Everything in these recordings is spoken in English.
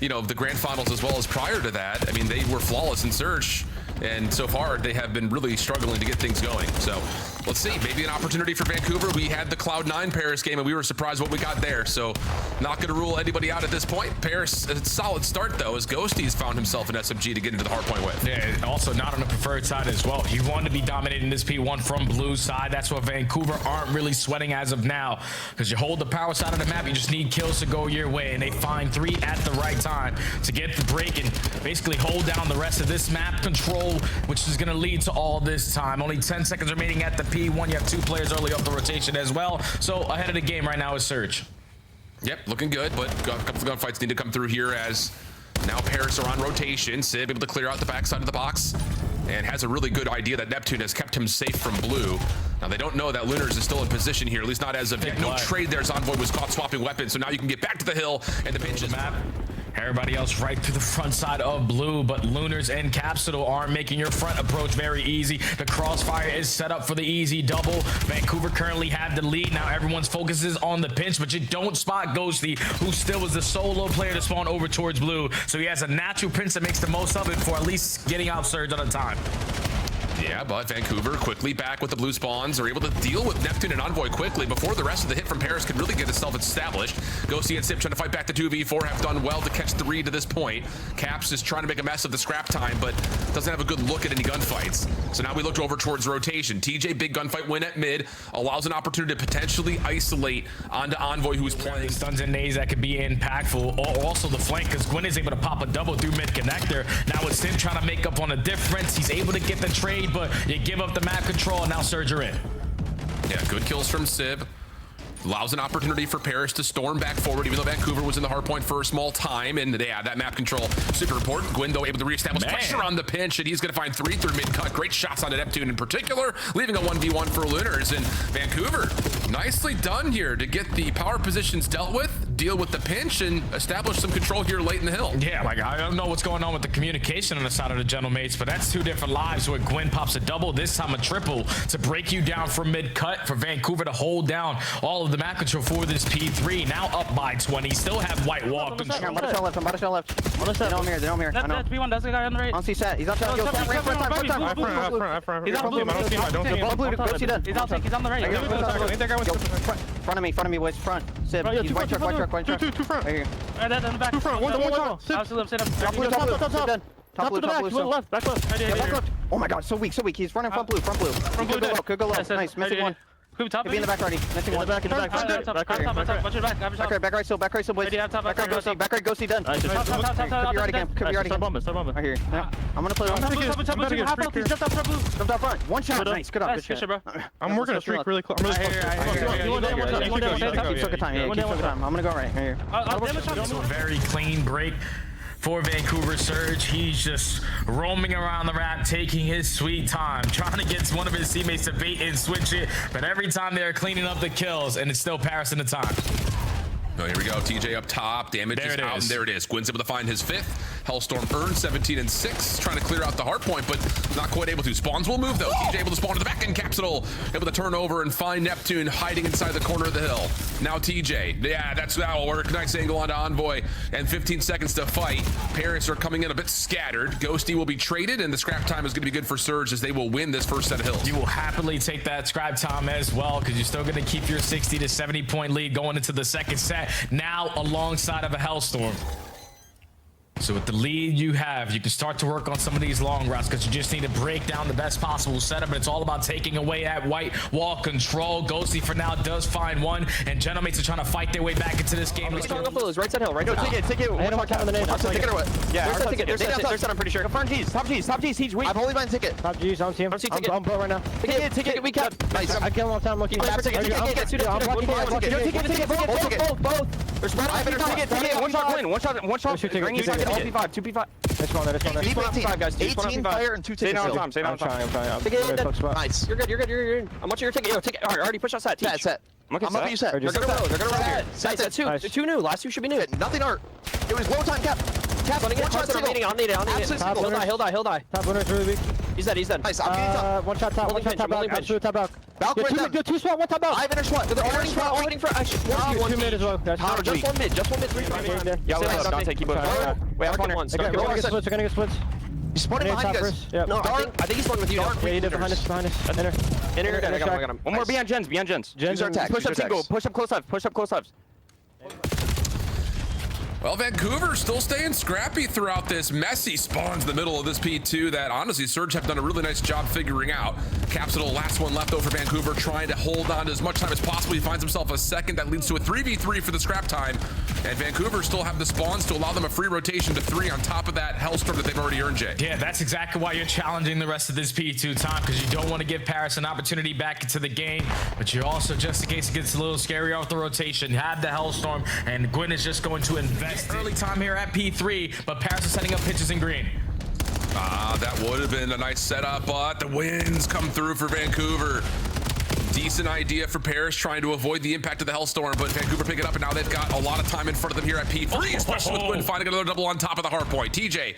you know, the grand finals as well as prior to that. I mean, they were flawless in Surge, and so far they have been really struggling to get things going. So let's see, maybe an opportunity for Vancouver. We had the Cloud9 Paris game and we were surprised what we got there. So not going to rule anybody out at this point. Paris, a solid start though, as Ghosty's found himself an SMG to get into the hardpoint with. Yeah, also not on the preferred side as well. You want to be dominating this P1 from blue side. That's what Vancouver aren't really sweating as of now, because you hold the power side of the map, you just need kills to go your way, and they find 3 at the right time to get the break and basically hold down the rest of this map control, which is going to lead to all this time. Only 10 seconds remaining at the P1. You have 2 players early up the rotation as well. So ahead of the game right now is Surge. Yep, looking good, but a couple of gunfights need to come through here as now Paris are on rotation. Sib able to clear out the backside of the box and has a really good idea that Neptune has kept him safe from blue. Now they don't know that Lunars is still in position here, at least not as of yet. No trade there as Envoy was caught swapping weapons, so now you can get back to the hill and the pinch is map. Everybody else right through the front side of blue, but Lunars and Capsule aren't making your front approach very easy. The crossfire is set up for the easy double. Vancouver currently have the lead. Now everyone's focus is on the pinch, but you don't spot Ghosty, who still is the solo player to spawn over towards blue. So he has a natural pinch that makes the most of it for at least getting out Surge on a time. Yeah, but Vancouver quickly back with the blue spawns are able to deal with Neptune and Envoy quickly before the rest of the hit from Paris can really get itself established. Ghosty and Sib trying to fight back to 2v4 have done well to catch 3 to this point. Caps is trying to make a mess of the scrap time, but doesn't have a good look at any gunfights. So now we looked over towards rotation. TJ, big gunfight win at mid, allows an opportunity to potentially isolate onto Envoy, who is playing. Stuns and nades that could be impactful. Also the flank, because Gwinn is able to pop a double through mid connector. Now it's Sim trying to make up on a difference. He's able to get the trade, but you give up the map control, and now Surge are in. Yeah, good kills from Sib. Allows an opportunity for Paris to storm back forward, even though Vancouver was in the hardpoint for a small time, and yeah, that map control super important. Gwinn, though, able to reestablish pressure on the pinch, and he's going to find 3 through mid-cut. Great shots on Neptune in particular, leaving a 1v1 for Lunars. And Vancouver, nicely done here to get the power positions dealt with, deal with the pinch, and establish some control here late in the hill. Yeah, like, I don't know what's going on with the communication on the side of the gentlemates, but that's 2 different lives where Gwinn pops a double, this time a triple, to break you down from mid-cut for Vancouver to hold down all of the map control for this P3. Now up by 20, still have white wall control. I'm about to shell left, I'm about to shell left. They know I'm here, they know I'm here. I know. That's P1, that's the guy on the right. On C set, he's on top. He's on blue. He's on the right. Front of me, boys, front. Sib, he's white truck. Two front. Right here. Right there, in the back. Two front, one top. Top blue, Top blue. Top blue, back left. Oh my god, so weak. He's running front blue. Could go low. Nice, missing one. Top. Could be in the back already. Missing one. Back right, boys. Back right, Ghosty done. Could be right again. Right here. I'm gonna play one. Jumped out front. One shot. Nice. Good up. I'm working a streak really close. Keep time. I'm gonna go right here. It's a very clean break for Vancouver Surge. He's just roaming around the map, taking his sweet time, trying to get one of his teammates to bait and switch it, but every time they're cleaning up the kills, and it's still Paris in the time. Oh, here we go. TJ up top. Damage is out, and there it is. Gwynn's able to find his 5th. Hellstorm earned 17 and 6, trying to clear out the hardpoint, but not quite able to. Spawns will move, though. TJ able to spawn to the back end. Capsule able to turn over and find Neptune hiding inside the corner of the hill. Now TJ. Yeah, that'll work. Nice angle onto Envoy, and 15 seconds to fight. Paris are coming in a bit scattered. Ghosty will be traded, and the scrap time is going to be good for Surge as they will win this first set of hills. You will happily take that scrap time as well, because you're still going to keep your 60 to 70 point lead going into the second set. Now alongside of a Hellstorm. So with the lead you have, you can start to work on some of these long routes, because you just need to break down the best possible setup. And it's all about taking away that white wall control. Ghosty for now does find one, and gentlemates are trying to fight their way back into this game. Let's go. Right side hill. Right side. Take it. I don't want to count the name. Take it or what? Yeah, there's set, I'm pretty sure. Front G's, top G's, he's weak. I'm holding mine ticket. Top G's, I'm seeing. I'm blow right now. Take it, we cap. Nice. I can't long time looking. Take it. Both. There's take it. One shot win. One shot. Bring you second. 2p5. Let's go on there. 18 fire and 2 tickets. Stay down time. Nice. You're good. I'm watching your ticket. Yo, ticket. Already push outside. Set. I'm up you set. They're gonna roll. Set 2. 2 new. Last 2 should be new. Nothing art. It was low time cap. tap. One shot remaining. I'll need it. He'll die. Top winner's really weak. He's dead. Nice, I'm getting top. One shot top back. Absolute top back. Balk right down. Yo, two spot, one top back. I finished one. Orbiting front. Two mid as well. Guys. Just one mid. 3. Yeah, Dante, keep moving. Wait, I'm corner one. We're gonna get splits. He's spawning behind you guys. Yeah. No, I think he's one with you. Yeah, he did behind us. Inner. I got him. One more behind gens. Use our attack. Push up single. Push up close ups. Well, Vancouver still staying scrappy throughout this. Messy spawns in the middle of this P2 that honestly Surge have done a really nice job figuring out. Capsule, last one left over Vancouver, trying to hold on to as much time as possible. He finds himself a second. That leads to a 3v3 for the scrap time. And Vancouver still have the spawns to allow them a free rotation to 3 on top of that Hellstorm that they've already earned, Jay. Yeah, that's exactly why you're challenging the rest of this P2 time, because you don't want to give Paris an opportunity back into the game, but you're also, just in case it gets a little scary off the rotation, have the Hellstorm, and Gwinn is just going to invest early time here at P3, but Paris is setting up pitches in green. That would have been a nice setup, but the wins come through for Vancouver. Decent idea for Paris, trying to avoid the impact of the Hellstorm, but Vancouver pick it up, and now they've got a lot of time in front of them here at P3, especially with Gwinn finding another double on top of the Hardpoint. TJ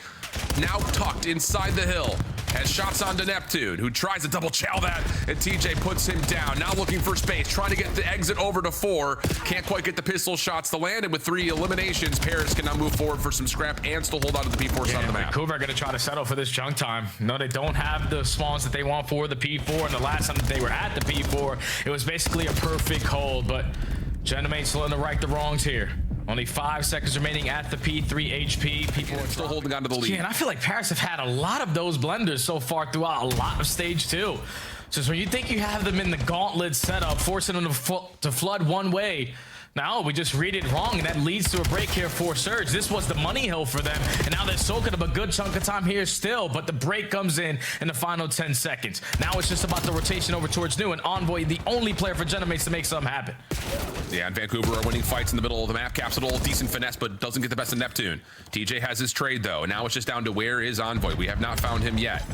now tucked inside the hill, has shots onto Neptune, who tries to double chow that, and TJ puts him down. Now looking for space, trying to get the exit over to 4. Can't quite get the pistol shots to land, and with 3 eliminations, Paris can now move forward for some scrap and still hold on to the P4 side of the map. Vancouver are going to try to settle for this chunk time. No, they don't have the spawns that they want for the P4, and the last time that they were at the P4, it was basically a perfect hold, but Genomate's still in the right the wrongs here. Only 5 seconds remaining at the P3 HP. People are still holding on to the lead. Yeah, and I feel like Paris have had a lot of those blenders so far throughout a lot of stage 2. So when you think you have them in the gauntlet setup, forcing them to flood one way, now we just read it wrong, and that leads to a break here for Surge. This was the money hill for them, and now they're soaking up a good chunk of time here still, but the break comes in the final 10 seconds. Now it's just about the rotation over towards New, and Envoy, the only player for Genomates to make something happen. Yeah, and Vancouver are winning fights in the middle of the map. Capsule, decent finesse, but doesn't get the best of Neptune. TJ has his trade, though. Now it's just down to where is Envoy. We have not found him yet.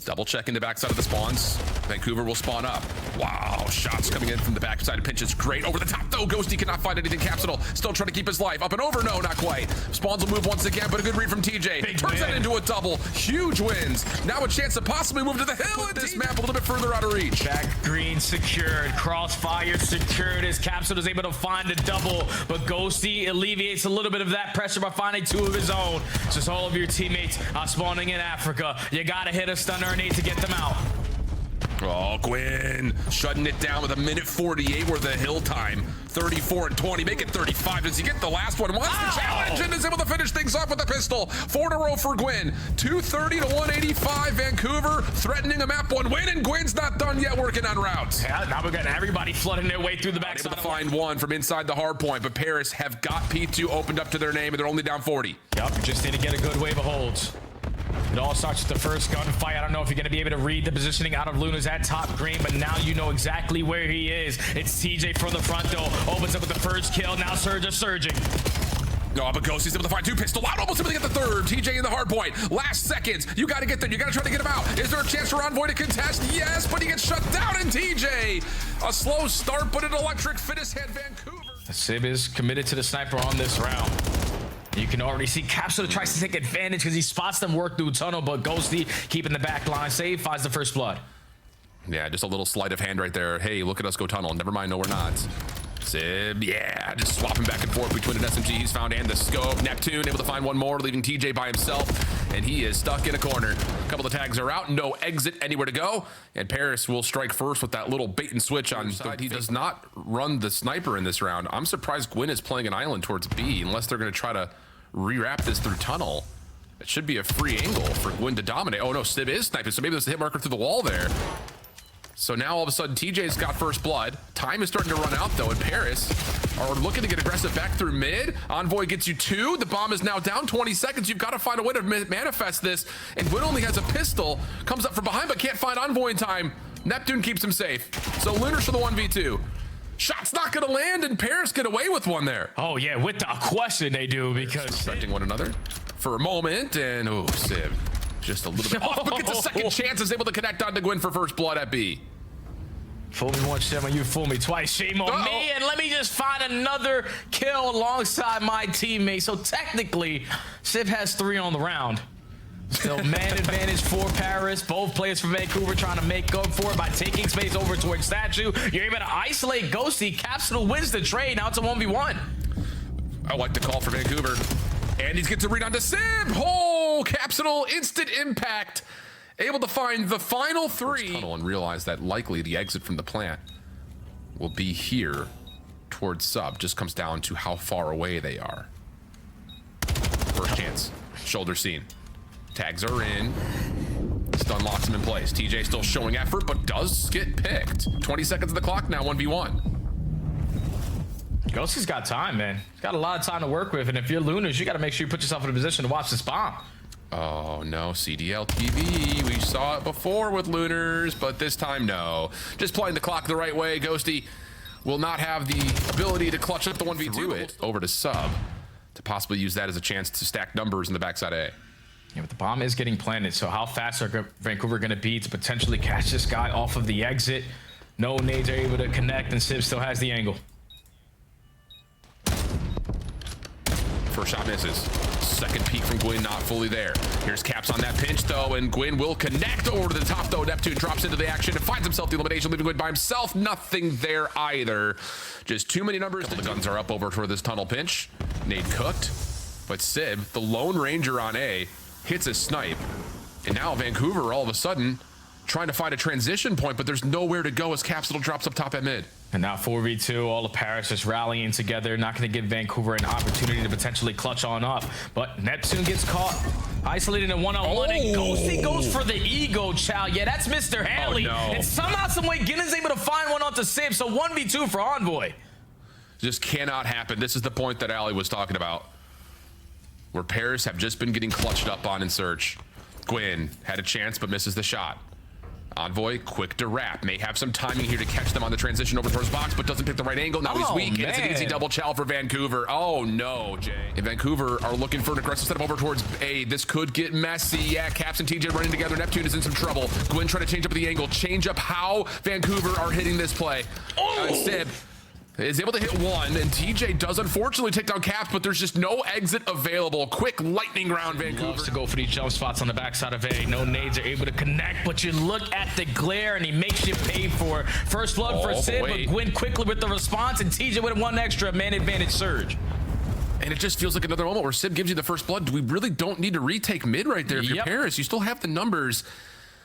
Double checking the backside of the spawns. Vancouver will spawn up. Wow, shots coming in from the backside. Pinches great. Over the top, though. Ghosty cannot find anything. Capsule still trying to keep his life. Up and over. No, not quite. Spawns will move once again, but a good read from TJ. Turns that into a double. Huge wins. Now a chance to possibly move to the hill in this map a little bit further out of reach. Back green secured. Crossfire secured as Capsule is able to find a double, but Ghosty alleviates a little bit of that pressure by finding 2 of his own. It's just all of your teammates are spawning in Africa. You gotta hit a stunner and need to get them out. Oh, Gwinn shutting it down with a minute 48 worth of hill time. 34 and 20, make it 35. Does he get the last one? Wants the challenge and is able to finish things off with a pistol. 4 in a row for Gwinn. 230 to 185. Vancouver threatening a map 1 win, and Gwynn's not done yet working on routes. Yeah, now we've got everybody flooding their way through the back. Able to find 1 from inside the hard point, but Paris have got P2 opened up to their name, and they're only down 40. Yep, just need to get a good wave of holds. It all starts with the first gunfight. I don't know if you're going to be able to read the positioning out of Luna's at top green, but now you know exactly where he is. It's TJ from the front door. Opens up with the first kill. Now Surge is surging. No, but Ghosty's able to find 2 pistol out. Almost able to get the 3rd. TJ in the hard point. Last seconds. You got to get there. You got to try to get him out. Is there a chance for Envoy to contest? Yes, but he gets shut down. And TJ, a slow start, but an electric finish head Vancouver. Sib is committed to the sniper on this round. You can already see Capsule tries to take advantage because he spots them work through tunnel, but Ghosty keeping the back line safe, finds the first blood. Yeah, just a little sleight of hand right there. Hey, look at us go tunnel. Never mind, no, we're not. Sib, yeah, just swapping back and forth between an SMG he's found and the scope. Neptune able to find 1 more, leaving TJ by himself, and he is stuck in a corner. A couple of tags are out, no exit anywhere to go, and Paris will strike first with that little bait and switch on side. He does not run the sniper in this round. I'm surprised Gwinn is playing an island towards B, unless they're going to try to rewrap this through tunnel. It should be a free angle for Gwinn to dominate. Oh no, Sib is sniping, so maybe there's a hit marker through the wall there. So now all of a sudden TJ's got first blood. Time is starting to run out though, and Paris are looking to get aggressive back through mid. Envoy gets you 2. The bomb is now down 20 seconds. You've got to find a way to manifest this, and Gwinn only has a pistol. Comes up from behind but can't find Envoy in time. Neptune keeps him safe. So Lunars for the 1v2. Shot's not going to land, and Paris get away with 1 there. Oh yeah, with the question they do, because respecting one another for a moment, and oh, Sib just a little bit off, but gets a second chance, is able to connect on to Gwinn for first blood at B. Fool me once, shame on you. Fool me twice, shame on me. And let me just find another kill alongside my teammate. So technically, Sib has 3 on the round. Still man advantage for Paris. Both players from Vancouver trying to make up for it by taking space over towards Statue. You're able to isolate Ghosty. Capsule wins the trade. Now it's a 1v1. I like the call for Vancouver. And he's gets to read on to Sib. Oh, Capsule, instant impact. Able to find the final 3. Tunnel and realize that likely the exit from the plant will be here towards sub. Just comes down to how far away they are. First chance. Shoulder scene. Tags are in. Stun locks him in place. TJ still showing effort, but does get picked. 20 seconds of the clock now, 1v1. Ghosty's got time, man. He's got a lot of time to work with, and if you're Lunars, you got to make sure you put yourself in a position to watch this bomb. Oh no, CDL TV. We saw it before with Lunars, but this time no. Just playing the clock the right way. Ghosty will not have the ability to clutch up the 1v2 over to sub to possibly use that as a chance to stack numbers in the backside A. Yeah, but the bomb is getting planted, so how fast are Vancouver going to be to potentially catch this guy off of the exit? No nades are able to connect, and Sib still has the angle. First shot misses. Second peek from Gwinn, not fully there. Here's Caps on that pinch, though, and Gwinn will connect over to the top, though. Neptune drops into the action and finds himself the elimination, leaving Gwinn by himself. Nothing there either. Just too many numbers. The guns are up over for this tunnel pinch. Nade cooked, but Sib, the Lone Ranger on A, hits a snipe. And now Vancouver, all of a sudden, trying to find a transition point, but there's nowhere to go as Capsule drops up top at mid. And now 4v2, all of Paris just rallying together, not going to give Vancouver an opportunity to potentially clutch on up. But Neptune gets caught, isolated in one-on-one, and Ghosty goes for the ego chow. Yeah, that's Mr. Hanley. Oh, no. And somehow, some way, Ginnon's able to find one onto Sib, so 1v2 for Envoy. Just cannot happen. This is the point that Ali was talking about, where Paris have just been getting clutched up on in search. Gwinn had a chance, but misses the shot. Envoy, quick to wrap. May have some timing here to catch them on the transition over towards box, but doesn't pick the right angle. Now he's weak, and it's an easy double chow for Vancouver. Oh, no, Jay. If Vancouver are looking for an aggressive setup over towards A, this could get messy. Yeah, Caps and TJ running together. Neptune is in some trouble. Gwinn trying to change up the angle. Change up how Vancouver are hitting this play. Sib is able to hit one, and TJ does unfortunately take down Caps, but there's just no exit available. Quick lightning round, Vancouver. Loves to go for these jump spots on the backside of A. No nades are able to connect, but you look at the glare, and he makes you pay for it. First blood for Sid, but Gwinn quickly with the response, and TJ with one extra man advantage surge. And it just feels like another moment where Sib gives you the first blood. We really don't need to retake mid right there. If you're Paris, you still have the numbers.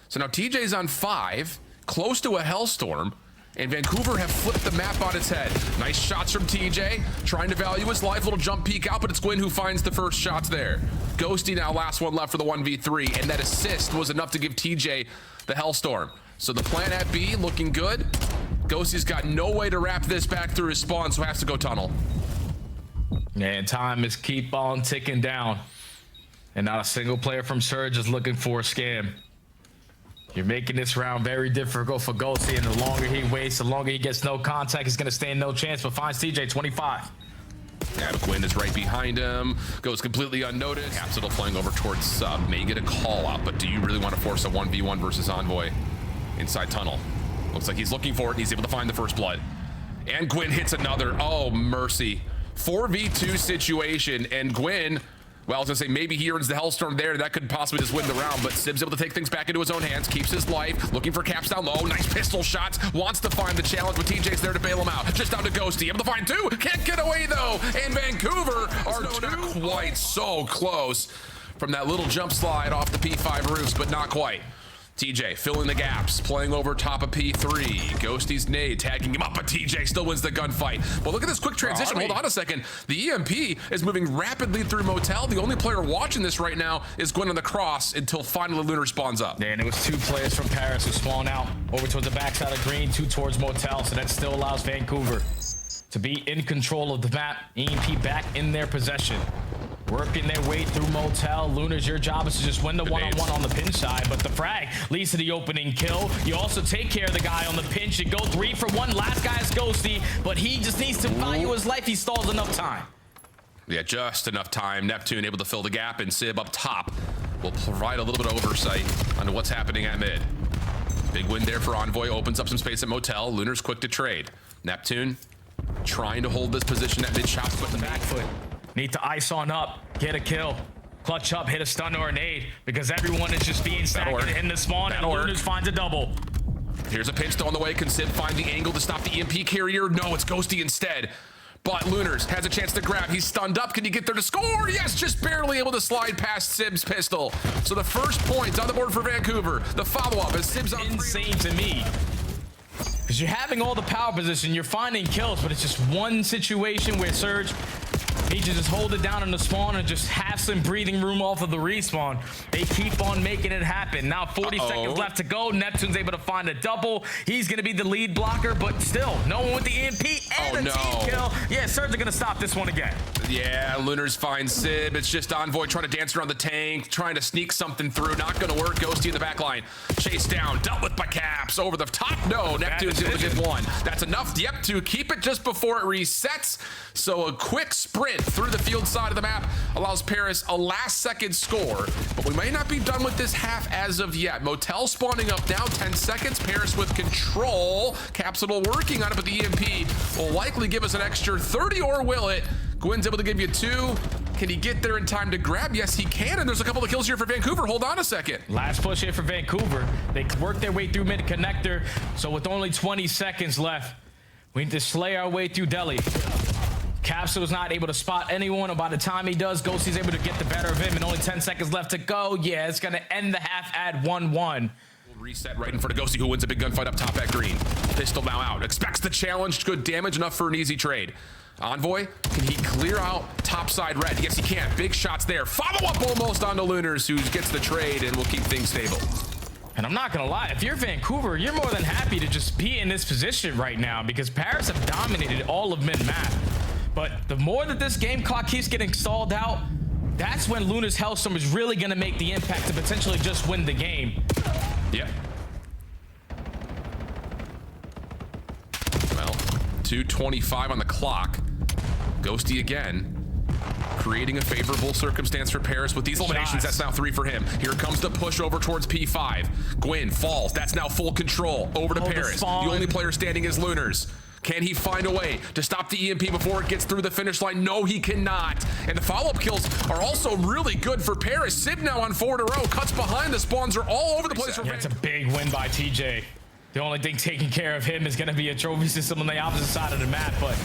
So now TJ's on 5, close to a Hellstorm. And Vancouver have flipped the map on its head. Nice shots from TJ, trying to value his life. Little jump peek out, but it's Gwinn who finds the first shots there. Ghosty now last one left for the 1v3, and that assist was enough to give TJ the Hellstorm. So the plan at B looking good. Ghosty's got no way to wrap this back through his spawn, so has to go tunnel. And time is keep on ticking down. And not a single player from Surge is looking for a scam. You're making this round very difficult for Ghosty, and the longer he waits, the longer he gets no contact, he's going to stand no chance, but finds TJ 25. Yeah, Gwinn is right behind him, goes completely unnoticed. Capsule playing over towards sub, may get a call out, but do you really want to force a 1v1 versus Envoy inside tunnel? Looks like he's looking for it, and he's able to find the first blood. And Gwinn hits another. Oh, mercy. 4v2 situation, and Gwinn, well, I was gonna say maybe he earns the Hellstorm there. That could possibly just win the round, but Sib's able to take things back into his own hands, keeps his life, looking for Caps down low. Nice pistol shots, wants to find the challenge, but TJ's there to bail him out. Just down to Ghosty, able to find 2, can't get away though. And Vancouver are not quite so close from that little jump slide off the P5 roofs, but not quite. TJ filling the gaps, playing over top of P3. Ghosty's nade, tagging him up, but TJ still wins the gunfight. But look at this quick transition. Hold on a second. The EMP is moving rapidly through Motel. The only player watching this right now is Gwinn on the cross until finally Lunar spawns up. And it was 2 players from Paris who spawned out over towards the backside of green, 2 towards Motel, so that still allows Vancouver to be in control of the map. EMP back in their possession. Working their way through Motel. Lunars, your job is to just win the one-on-one on the pinch side, but the frag leads to the opening kill. You also take care of the guy on the pinch. You go 3 for 1. Last guy is Ghosty, but he just needs to value his life. He stalls enough time. Yeah, just enough time. Neptune able to fill the gap, and Sib up top will provide a little bit of oversight onto what's happening at mid. Big win there for Envoy. Opens up some space at Motel. Lunar's quick to trade. Neptune trying to hold this position at mid shots, but the Back foot. Need to ice on up. Get a kill. Clutch up, hit a stun or a nade, because everyone is just being stacked in the spawn, and Lunars finds a double. Here's a pinch though on the way. Can Sib find the angle to stop the EMP carrier? No, it's Ghosty instead. But Lunars has a chance to grab. He's stunned up. Can he get there to score? Yes, just barely able to slide past Sib's pistol. So the first point's on the board for Vancouver. The follow-up is Sib's on insane to me. Because you're having all the power position, you're finding kills, but it's just one situation where Surge needs to just hold it down in the spawn and just have some breathing room off of the respawn. They keep on making it happen. Now 40 seconds left to go. Neptune's able to find a double. He's going to be the lead blocker, but still, no one with the EMP and a team kill. Yeah, Surge are going to stop this one again. Yeah, Lunars finds Sib. It's just Envoy trying to dance around the tank, trying to sneak something through. Not going to work. Ghosty in the back line. Chased down. Dealt with by Caps. Over the top. No, Neptune's able to get one. That's enough, yep, to keep it just before it resets. So a quick sprint through the field side of the map allows Paris a last-second score. But we may not be done with this half as of yet. Motel spawning up now, 10 seconds. Paris with control. Capsule working on it, but the EMP will likely give us an extra 30, or will it? Gwynn's able to give you 2. Can he get there in time to grab? Yes, he can, and there's a couple of kills here for Vancouver. Hold on a second. Last push here for Vancouver. They work their way through mid-connector, so with only 20 seconds left, we need to slay our way through Delhi. Capsule's not able to spot anyone, and by the time he does, Ghosty's able to get the better of him, and only 10 seconds left to go. Yeah, it's gonna end the half at 1-1. Reset right in front of Ghosty, who wins a big gunfight up top at green. Pistol now out. Expects the challenge. Good damage, enough for an easy trade. Envoy, can he clear out topside red? Yes, he can. Big shots there. Follow up almost onto Lunars, who gets the trade and will keep things stable. And I'm not gonna lie, if you're Vancouver, you're more than happy to just be in this position right now, because Paris have dominated all of mid-map. But the more that this game clock keeps getting stalled out, that's when Lunar's Hellstorm is really gonna make the impact to potentially just win the game. Yep. Well, 2:25 on the clock. Ghosty again, creating a favorable circumstance for Paris with these eliminations. That's now 3 for him. Here comes the push over towards P5. Gwinn falls. That's now full control. Over to Paris. The only player standing is Lunars. Can he find a way to stop the EMP before it gets through the finish line? No, he cannot. And the follow-up kills are also really good for Paris. Sib now on 4 in a row. Cuts behind. The spawns are all over the place. Yeah, it's a big win by TJ. The only thing taking care of him is going to be a trophy system on the opposite side of the map, but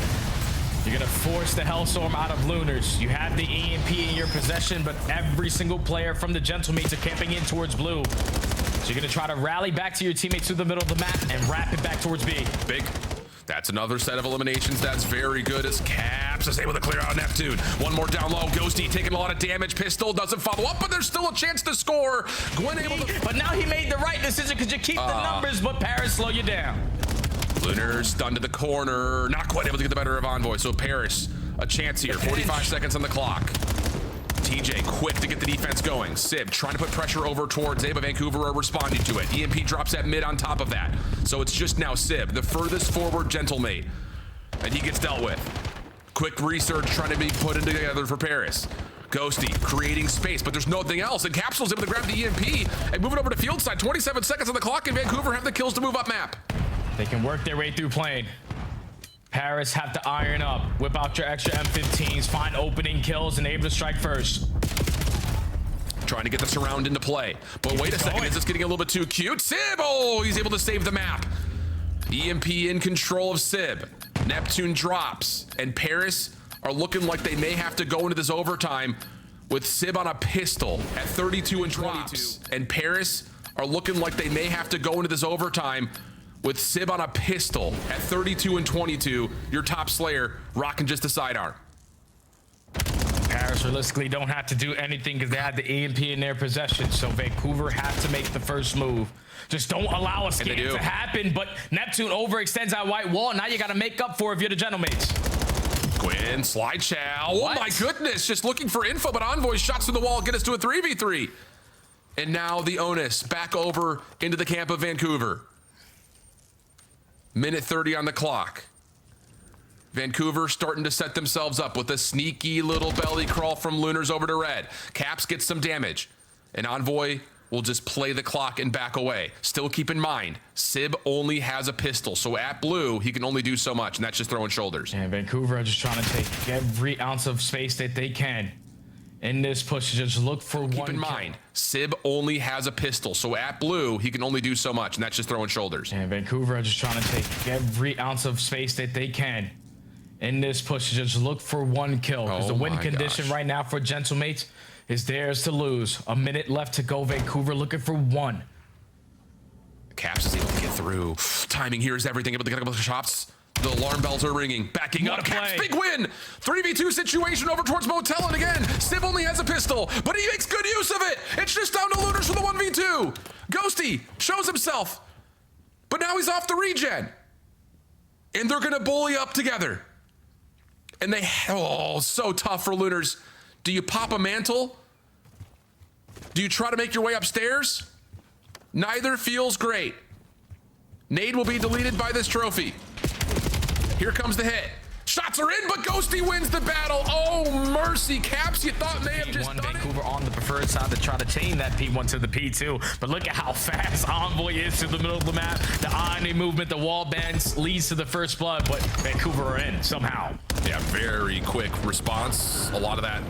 you're going to force the Hellstorm out of Lunars. You have the EMP in your possession, but every single player from the Gentlemates are camping in towards blue. So you're going to try to rally back to your teammates through the middle of the map and wrap it back towards B. Big. That's another set of eliminations. That's very good as Caps is able to clear out Neptune. One more down low. Ghosty taking a lot of damage. Pistol doesn't follow up, but there's still a chance to score. Gwinn able to... But now he made the right decision because you keep the numbers, but Paris slow you down. Lunar stunned to the corner. Not quite able to get the better of Envoy. So Paris, a chance here. 45 seconds on the clock. TJ quick to get the defense going. Sib trying to put pressure over towards A, but Vancouver are responding to it. EMP drops at mid on top of that. So it's just now Sib, the furthest forward Gentlemate. And he gets dealt with. Quick research trying to be put in together for Paris. Ghosty creating space, but there's nothing else. And Capsule's able to grab the EMP and move it over to field side. 27 seconds on the clock, and Vancouver have the kills to move up map. They can work their way through plane. Paris have to iron up, whip out your extra M15s, find opening kills, and able to strike first. Trying to get the surround into play. But wait a second, is this getting a little bit too cute? Sib, oh, he's able to save the map. EMP in control of Sib. Neptune drops, and Paris are looking like they may have to go into this overtime with Sib on a pistol at 32 and 22. And Paris are looking like they may have to go into this overtime with Sib on a pistol at 32 and 22. Your top Slayer rocking just a sidearm. Paris realistically don't have to do anything because they had the EMP in their possession. So Vancouver have to make the first move. Just don't allow a scam to happen. But Neptune overextends that white wall. Now you got to make up for it if you're the Gentlemates. Gwinn, slide chow. Oh my goodness, just looking for info, but Envoy shots through the wall, get us to a 3v3. And now the onus back over into the camp of Vancouver. Minute 30 on the clock. Vancouver starting to set themselves up with a sneaky little belly crawl from Lunars over to red. Caps gets some damage. And Envoy will just play the clock and back away. Still keep in mind, Sib only has a pistol, so at blue, he can only do so much, and that's just throwing shoulders. And Vancouver are just trying to take every ounce of space that they can in this push. Just look for one. Keep in mind, Sib only has a pistol, so at blue, he can only do so much, and that's just throwing shoulders. And Vancouver are just trying to take every ounce of space that they can in this push. Just look for one kill, because the win condition right now for Gentlemates is theirs to lose. A minute left to go. Vancouver looking for one. Caps is able to get through. Timing here is everything. Able to get a couple of shots. The alarm bells are ringing. Backing up. Caps, big win. 3v2 situation over towards Motel. And again, Sib only has a pistol, but he makes good use of it. It's just down to Lunars for the 1v2. Ghosty shows himself, but now he's off the regen. And they're going to bully up together. And they, oh, so tough for Lunars. Do you pop a mantle? Do you try to make your way upstairs? Neither feels great. Nade will be deleted by this trophy. Here comes the hit. Shots are in, but Ghosty wins the battle. Oh, mercy. Caps, you thought may have just done Vancouver it. on the preferred side to try to chain that P1 to the P2. But look at how fast Envoy is to the middle of the map. The iron movement, the wall bends leads to the first blood, but Vancouver are in somehow. Yeah, very quick response. A lot of that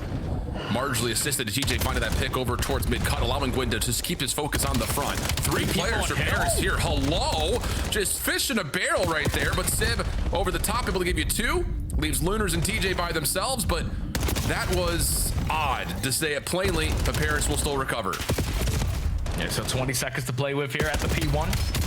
marginally assisted to TJ finding that pick over towards mid-cut, allowing Gwinn to just keep his focus on the front. Three players from Paris here. Hello. Just fish in a barrel right there, but Sib over the top, able to give you two. Leaves Lunars and TJ by themselves, but that was odd, to say it plainly, but Paris will still recover. Yeah, so 20 seconds to play with here at the P1.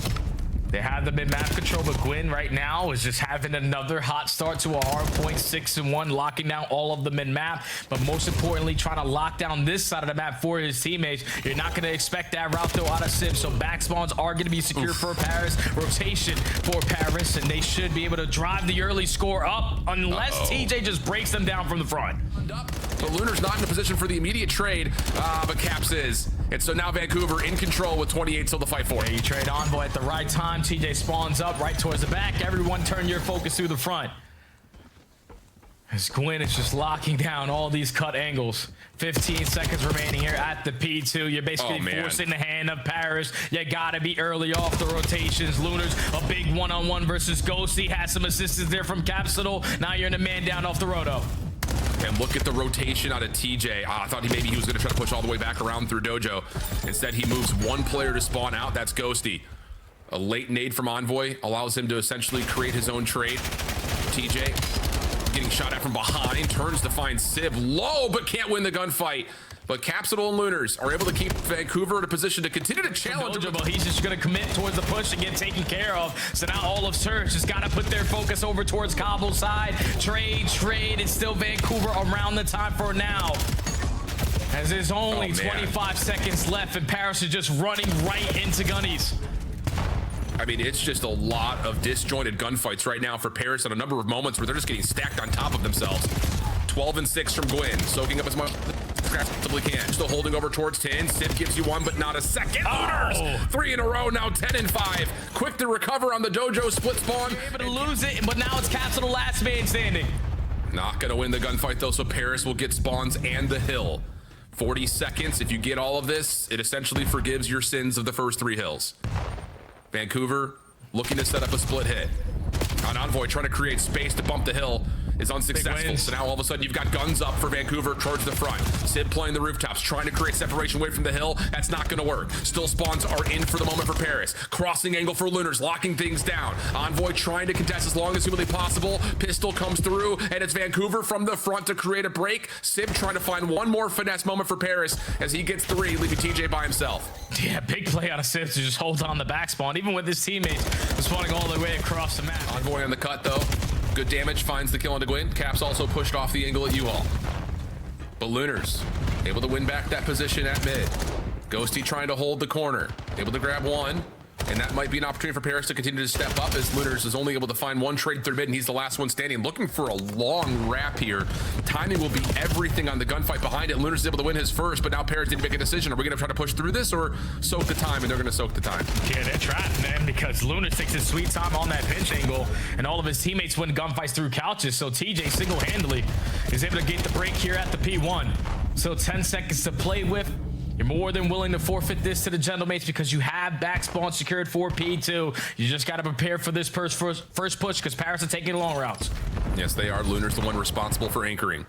They have the mid-map control, but Gwinn right now is just having another hot start to a Hardpoint 6-1, locking down all of the mid-map, but most importantly, trying to lock down this side of the map for his teammates. You're not going to expect that route though out of Sib, so back spawns are going to be secure for Paris. Rotation for Paris, and they should be able to drive the early score up unless TJ just breaks them down from the front. But Lunar's not in a position for the immediate trade, but Caps is. And so now Vancouver in control with 28 still to fight for. Yeah, you trade Envoy at the right time. TJ spawns up right towards the back. Everyone turn your focus through the front. As Gwinn is just locking down all these cut angles. 15 seconds remaining here at the P2. You're basically forcing the hand of Paris. You gotta be early off the rotations. Lunars, a big one-on-one versus Ghosty. Has some assistance there from Capsule. Now you're in a man down off the roto. And look at the rotation out of TJ. I thought maybe he was going to try to push all the way back around through Dojo. Instead, he moves one player to spawn out. That's Ghosty. A late nade from Envoy allows him to essentially create his own trade. TJ getting shot at from behind. Turns to find Sib low, but can't win the gunfight. But Capsule and Lunars are able to keep Vancouver in a position to continue to challenge him. But he's just going to commit towards the push and get taken care of. So now all of Surge just got to put their focus over towards Cobble's side. Trade. It's still Vancouver around the time for now. As there's only 25 seconds left and Paris is just running right into Gunnies. I mean, it's just a lot of disjointed gunfights right now for Paris and a number of moments where they're just getting stacked on top of themselves. 12-6 from Gwinn, soaking up as much as possibly can. Still holding over towards 10. Sib gives you one, but not a second. Lunars, 3 in a row, now 10-5. Quick to recover on the Dojo split spawn. Able to lose it, but now it's Capsule last man standing. Not gonna win the gunfight though, so Paris will get spawns and the hill. 40 seconds. If you get all of this, it essentially forgives your sins of the first 3 hills. Vancouver looking to set up a split hit. On Envoy trying to create space to bump the hill is unsuccessful. So now all of a sudden you've got guns up for Vancouver towards the front. Sib playing the rooftops, trying to create separation away from the hill. That's not going to work. Still spawns are in for the moment for Paris. Crossing angle for Lunars, locking things down. Envoy trying to contest as long as humanly possible. Pistol comes through, and it's Vancouver from the front to create a break. Sib trying to find one more finesse moment for Paris as he gets 3, leaving TJ by himself. Yeah, big play out of Sib to just hold on the back spawn, even with his teammates spawning all the way across the map. Envoy on the cut though. Good damage, finds the kill into Gwinn. Caps also pushed off the angle at U-Haul. But Lunars able to win back that position at mid. Ghosty trying to hold the corner. Able to grab one. And that might be an opportunity for Paris to continue to step up as Lunars is only able to find one trade through mid, and he's the last one standing. Looking for a long wrap here. Timing will be everything on the gunfight behind it. Lunars is able to win his first, but now Paris didn't make a decision. Are we going to try to push through this or soak the time? And they're going to soak the time. Yeah, they're trapped, man, because Lunars takes his sweet time on that pinch angle, and all of his teammates win gunfights through couches, so TJ single-handedly is able to get the break here at the P1. So 10 seconds to play with. You're more than willing to forfeit this to the gentlemates because you have back spawn secured for P2. You just got to prepare for this first push because Paris are taking long routes. Yes, they are. Lunar's the one responsible for anchoring.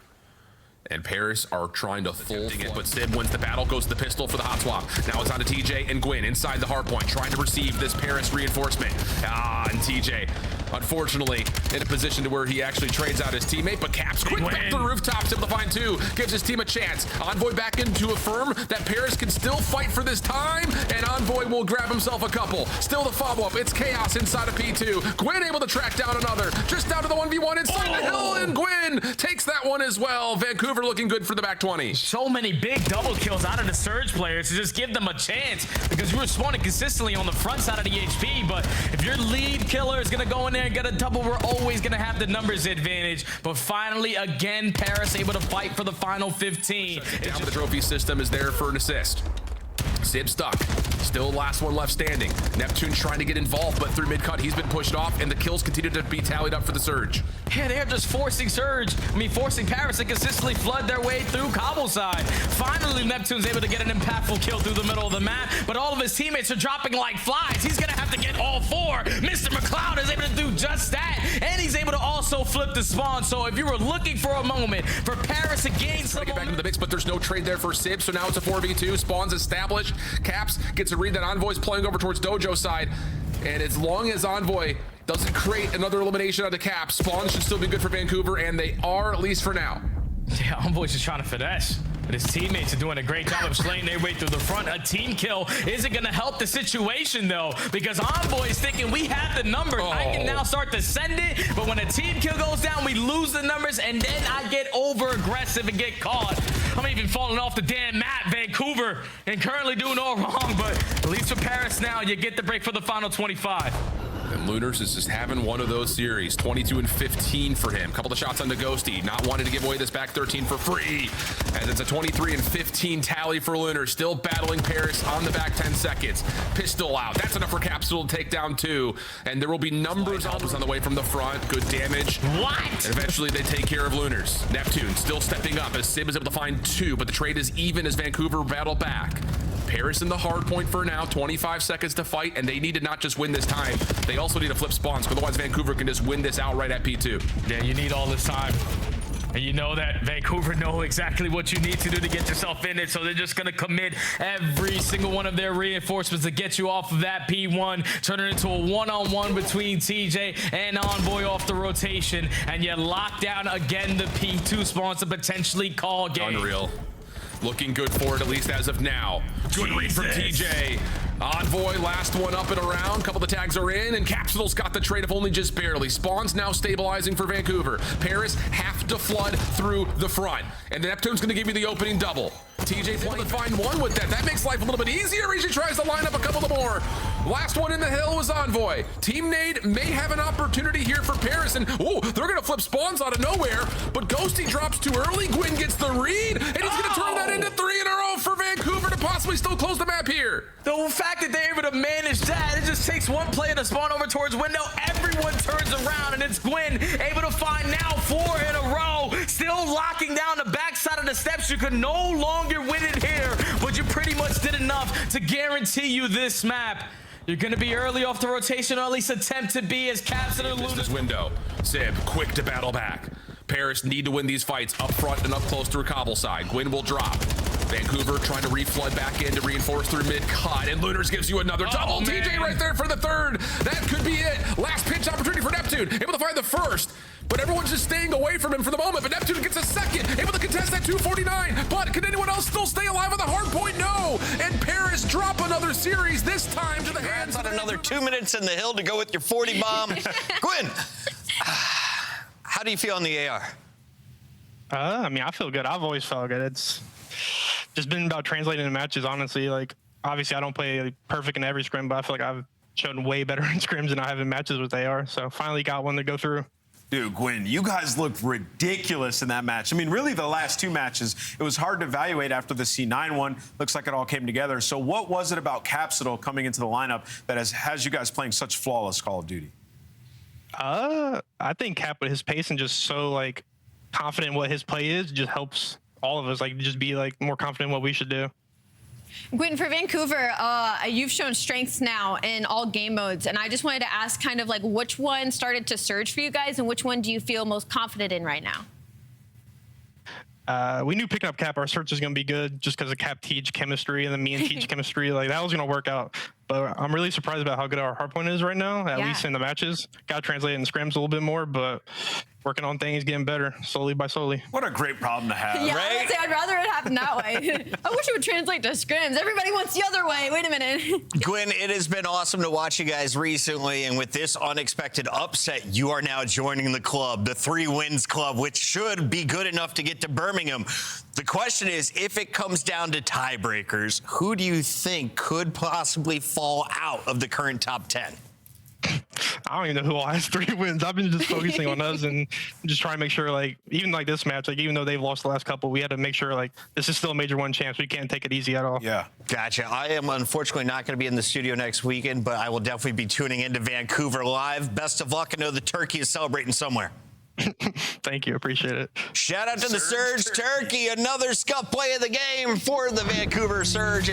And Paris are trying to full it, but Sib wins the battle, goes to the pistol for the hot swap. Now it's on to TJ and Gwinn inside the hardpoint, trying to receive this Paris reinforcement. And TJ, unfortunately, in a position to where he actually trades out his teammate, but Caps quick back to the rooftops, able to find two, gives his team a chance. Envoy back in to affirm that Paris can still fight for this time, and Envoy will grab himself a couple. Still the follow-up, it's chaos inside of P2. Gwinn able to track down another, just down to the 1v1 inside the hill, and Gwinn takes that one as well. Vancouver looking good for the back 20. So many big double kills out of the Surge players to just give them a chance because you were spawning consistently on the front side of the HP, but if your lead killer is going to go in there and get a double, we're always going to have the numbers advantage. But finally, again, Paris able to fight for the final 15. Down the trophy system is there for an assist. Sib stuck. Still last one left standing. Neptune trying to get involved, but through mid-cut, he's been pushed off, and the kills continue to be tallied up for the Surge. Yeah, they're just forcing Paris to consistently flood their way through Cobble side. Finally, Neptune's able to get an impactful kill through the middle of the map, but all of his teammates are dropping like flies. He's gonna have to get all four. Mr. McLeod is able to do just that, and he's able to also flip the spawn. So if you were looking for a moment for Paris to gain some get back into the mix, but there's no trade there for Sib, so now it's a 4v2. Spawn's established. Caps gets a read that Envoy's playing over towards Dojo side, and as long as Envoy doesn't create another elimination out of Caps, Spawn should still be good for Vancouver, and they are, at least for now. Yeah, Envoy's just trying to finesse, but his teammates are doing a great job of slaying their way through the front. A team kill isn't going to help the situation, though, because Envoy is thinking we have the numbers. I can now start to send it, but when a team kill goes down, we lose the numbers, and then I get over-aggressive and get caught. I'm even falling off the damn map, Vancouver, and currently doing all wrong, but at least for Paris now, you get the break for the final 25. And Lunars is just having one of those series. 22 and 15 for him. Couple of shots on the Ghosty. Not wanting to give away this back 13 for free. As it's a 23 and 15 tally for Lunars. Still battling Paris on the back 10 seconds. Pistol out. That's enough for Capsule to take down two. And there will be numbers on the way from the front. Good damage. What? And eventually they take care of Lunars. Neptune still stepping up as Sib is able to find two, but the trade is even as Vancouver battle back. Paris in the hard point for now, 25 seconds to fight, and they need to not just win this time, they also need to flip spawns, otherwise Vancouver can just win this outright at P2. Yeah, you need all this time. And you know that Vancouver know exactly what you need to do to get yourself in it, so they're just going to commit every single one of their reinforcements to get you off of that P1, turn it into a one-on-one between TJ and Envoy off the rotation, and you lock down again the P2 spawns to potentially call game. Unreal. Looking good for it, at least as of now. Good read from TJ. Envoy, last one up and around. Couple of the tags are in, and Capsule's got the trade, if only just barely. Spawn's now stabilizing for Vancouver. Paris have to flood through the front, and the Neptune's going to give you the opening double. TJ's able to find one with that. That makes life a little bit easier. He tries to line up a couple of more. Last one in the hill was Envoy. Team Nade may have an opportunity here for Paris, and oh, they're going to flip spawns out of nowhere, but Ghosty drops too early. Gwinn gets the read, and he's going to turn that into 3 in a row for Vancouver to possibly still close the map here. The fact that they're able to manage that, it just takes one player to spawn over towards window. Everyone turns around, and it's Gwinn able to find now 4 in a row. Still locking down the backside of the steps. You can no longer win it here, but you pretty much did enough to guarantee you this map. You're going to be early off the rotation, or at least attempt to be, as Caps and This window. Sib, quick to battle back. Paris need to win these fights up front and up close through Cobble side. Gwinn will drop. Vancouver trying to reflood back in to reinforce through mid-cut, and Lunars gives you another double. TJ right there for the third. That could be it. Last pinch opportunity for Neptune. Able to find the first, but everyone's just staying away from him for the moment. But Neptune gets a second. Able to contest that 249. But can anyone else still stay alive on the hard point? No. And Paris drop another series, this time to the hands of another 2 minutes in the hill to go with your 40 bomb. Gwinn, how do you feel on the AR? I mean, I feel good. I've always felt good. It's just been about translating the matches, honestly. Like, obviously, I don't play perfect in every scrim, but I feel like I've shown way better in scrims than I have in matches with AR. So finally got one to go through. Dude, Gwinn, you guys looked ridiculous in that match. I mean, really, the last two matches, it was hard to evaluate after the C9 one. Looks like it all came together. So what was it about Capsule coming into the lineup that has you guys playing such flawless Call of Duty? I think Cap, with his pace and just so, like, confident in what his play is, just helps all of us, like, just be, like, more confident in what we should do. Gwinn, for Vancouver, you've shown strengths now in all game modes, and I just wanted to ask kind of like which one started to surge for you guys, and which one do you feel most confident in right now? We knew picking up Cap, our search is going to be good just because of Cap Teach chemistry and then me and Teach chemistry. Like, that was going to work out. But I'm really surprised about how good our Hardpoint is right now, at least in the matches. Got to translate in scrims a little bit more, but working on things, getting better, slowly by slowly. What a great problem to have. Yeah, right? I would say I'd rather it happen that way. I wish it would translate to scrims. Everybody wants the other way. Wait a minute. Gwinn, it has been awesome to watch you guys recently, and with this unexpected upset, you are now joining the club, the 3 Wins Club, which should be good enough to get to Birmingham. The question is, if it comes down to tiebreakers, who do you think could possibly fall out of the current top 10? I don't even know who all has 3 wins. I've been just focusing on us and just trying to make sure, like, even like this match, like, even though they've lost the last couple, we had to make sure, like, this is still a Major 1 chance. We can't take it easy at all. Yeah. Gotcha. I am unfortunately not going to be in the studio next weekend, but I will definitely be tuning into Vancouver live. Best of luck. I know the turkey is celebrating somewhere. Thank you. Appreciate it. Shout out to the Surge Turkey, another scuff play of the game for the Vancouver Surge.